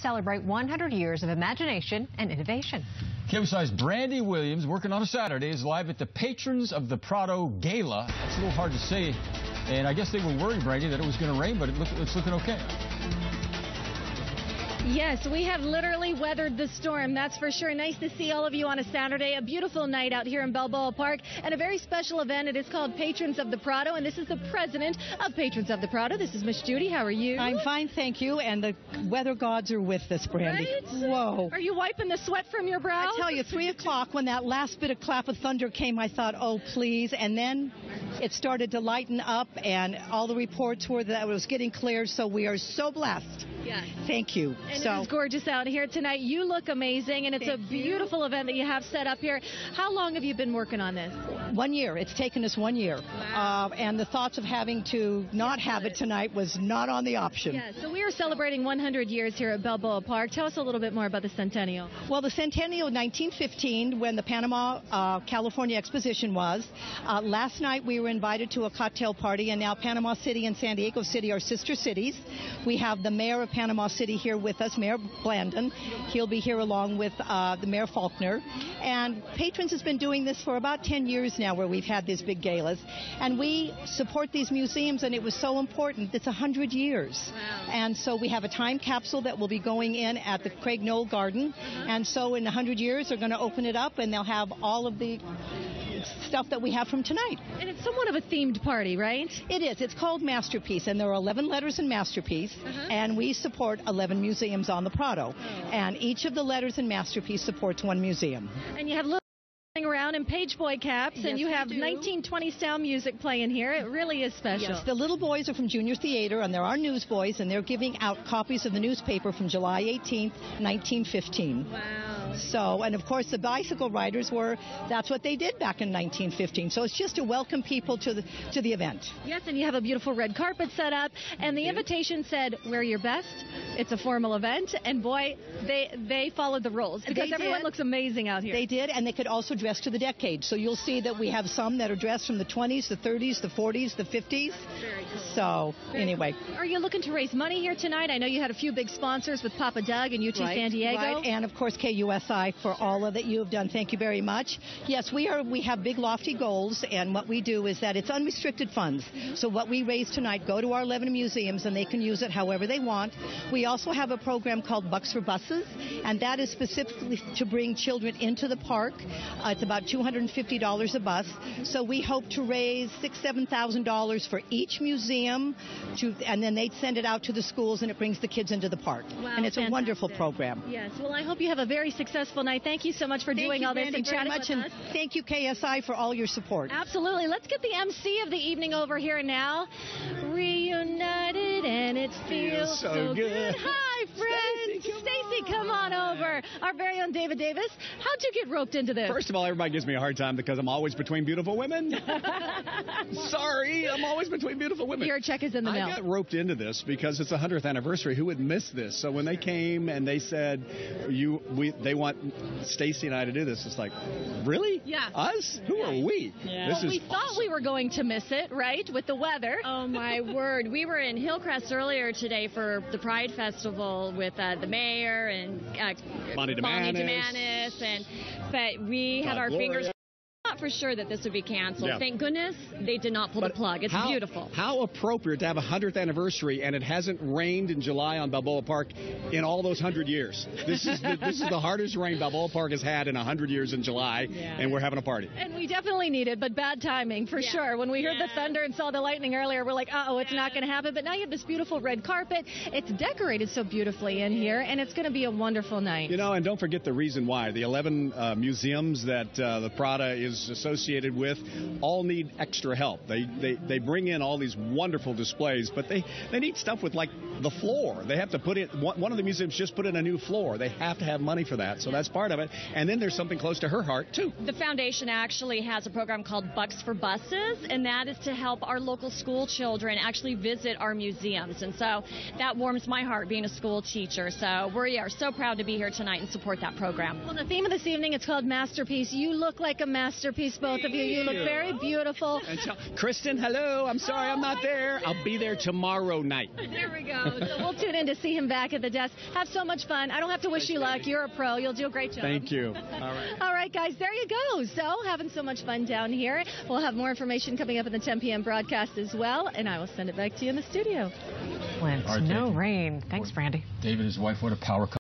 celebrate 100 years of imagination and innovation. KUSI's Brandi Williams, working on a Saturday, is live at the Patrons of the Prado Gala. That's a little hard to say, and I guess they were worried, Brandi, that it was going to rain, but it's looking okay. Yes, we have literally weathered the storm, that's for sure. Nice to see all of you on a Saturday. A beautiful night out here in Balboa Park, and a very special event. It is called Patrons of the Prado, and this is the president of Patrons of the Prado. This is Miss Judy. How are you? I'm fine, thank you, and the weather gods are with us, Brandi. Right? Whoa. Are you wiping the sweat from your brow? I tell you, 3 o'clock, when that last bit of clap of thunder came, I thought, oh, please, and then it started to lighten up, and all the reports were that it was getting clear, so we are so blessed. Yes. Thank you. And it is gorgeous out here tonight. You look amazing, and it's a beautiful event that you have set up here. How long have you been working on this? 1 year. It's taken us 1 year. Wow. And the thoughts of having to not have it tonight was not on the option. Yeah, so we are celebrating 100 years here at Balboa Park. Tell us a little bit more about the centennial. Well, the centennial 1915, when the Panama, California Exposition was. Last night we were invited to a cocktail party, and now Panama City and San Diego City are sister cities. We have the mayor of Panama City here with us, Mayor Blandon. He'll be here along with the Mayor Faulkner. And Patrons has been doing this for about 10 years now, where we've had these big galas. And we support these museums, and it was so important. It's 100 years. Wow. And so we have a time capsule that will be going in at the Craig Knoll Garden. And so in 100 years, they're going to open it up, and they'll have all of the stuff that we have from tonight. And it's somewhat of a themed party, right? It is. It's called Masterpiece, and there are 11 letters in Masterpiece, and we support 11 museums on the Prado. And each of the letters in Masterpiece supports one museum. And you have little around in page boy caps, and you have 1920 style music playing here. It really is special. Yes, the little boys are from Junior Theater, and there are newsboys, and they're giving out copies of the newspaper from July 18th, 1915. Wow. So, and of course the bicycle riders that's what they did back in 1915. So it's just to welcome people to the event. Yes, and you have a beautiful red carpet set up, and the invitation said, wear your best. It's a formal event, and boy, they followed the rules, because everyone looks amazing out here. They did, and they could also dress to the decade. So you'll see that we have some that are dressed from the 20s, the 30s, the 40s, the 50s. Very cool. So, anyway. Cool. Are you looking to raise money here tonight? I know you had a few big sponsors with Papa Doug and UT San Diego. Right, and of course KUSI for all of that you have done. Thank you very much. Yes, we have big lofty goals, and what we do is that it's unrestricted funds. So what we raise tonight go to our 11 museums, and they can use it however they want. We also have a program called Bucks for Buses, and that is specifically to bring children into the park. It's about $250 a bus. So we hope to raise $6,000 to $7,000 for each museum, and then they'd send it out to the schools, and it brings the kids into the park. Wow, and it's fantastic. a wonderful program. Yes. Well, I hope you have a very successful night. Thank you so much for doing all this and chatting with us. Thank you, KSI, for all your support. Absolutely. Let's get the MC of the evening over here now. Reunited, and it feels so good. Hi, friends. Stacy, come on over. Our very own David Davis. How'd you get roped into this? First of all, everybody gives me a hard time because I'm always between beautiful women. Sorry, I'm always between beautiful women. Your check is in the mail. I got roped into this because it's the 100th anniversary. Who would miss this? So when they came and they said, they want Stacy and I to do this, it's like, really? Yeah. Us? Who are we? Yeah. Well, we thought we were going to miss it, right, with the weather. Oh, my word. We were in Hillcrest earlier today for the Pride Festival with the mayor and Bonnie DeManis, but we had our fingers not for sure that this would be canceled. Yeah. Thank goodness they did not pull the plug. It's beautiful. How appropriate to have a 100th anniversary, and it hasn't rained in July on Balboa Park in all those 100 years. This is the hardest rain Balboa Park has had in 100 years in July, and we're having a party. And we definitely need it, but bad timing for sure. When we heard the thunder and saw the lightning earlier, we're like, uh-oh, it's not going to happen. But now you have this beautiful red carpet. It's decorated so beautifully in here, and it's going to be a wonderful night. You know, and don't forget the reason why. The 11 museums that the Prado is associated with all need extra help. They bring in all these wonderful displays, but they need stuff with, like, the floor. They have to put in, one of the museums just put in a new floor. They have to have money for that, so that's part of it. And then there's something close to her heart, too. The foundation actually has a program called Bucks for Buses, and that is to help our local school children actually visit our museums. And so that warms my heart being a school teacher. So we are so proud to be here tonight and support that program. Well, the theme of this evening is called Masterpiece. You look like a masterpiece. masterpiece, both of you. You look very beautiful. And tell Kristen, hello. I'm sorry I'm not there. I'll be there tomorrow night. There we go. So we'll tune in to see him back at the desk. Have so much fun. I don't have to wish you luck. You're a pro. You'll do a great job. Thank you. All right. All right, guys, there you go. So having so much fun down here. We'll have more information coming up in the 10 p.m. broadcast as well, and I will send it back to you in the studio. No rain. Thanks, Brandi. David and his wife, what a power couple.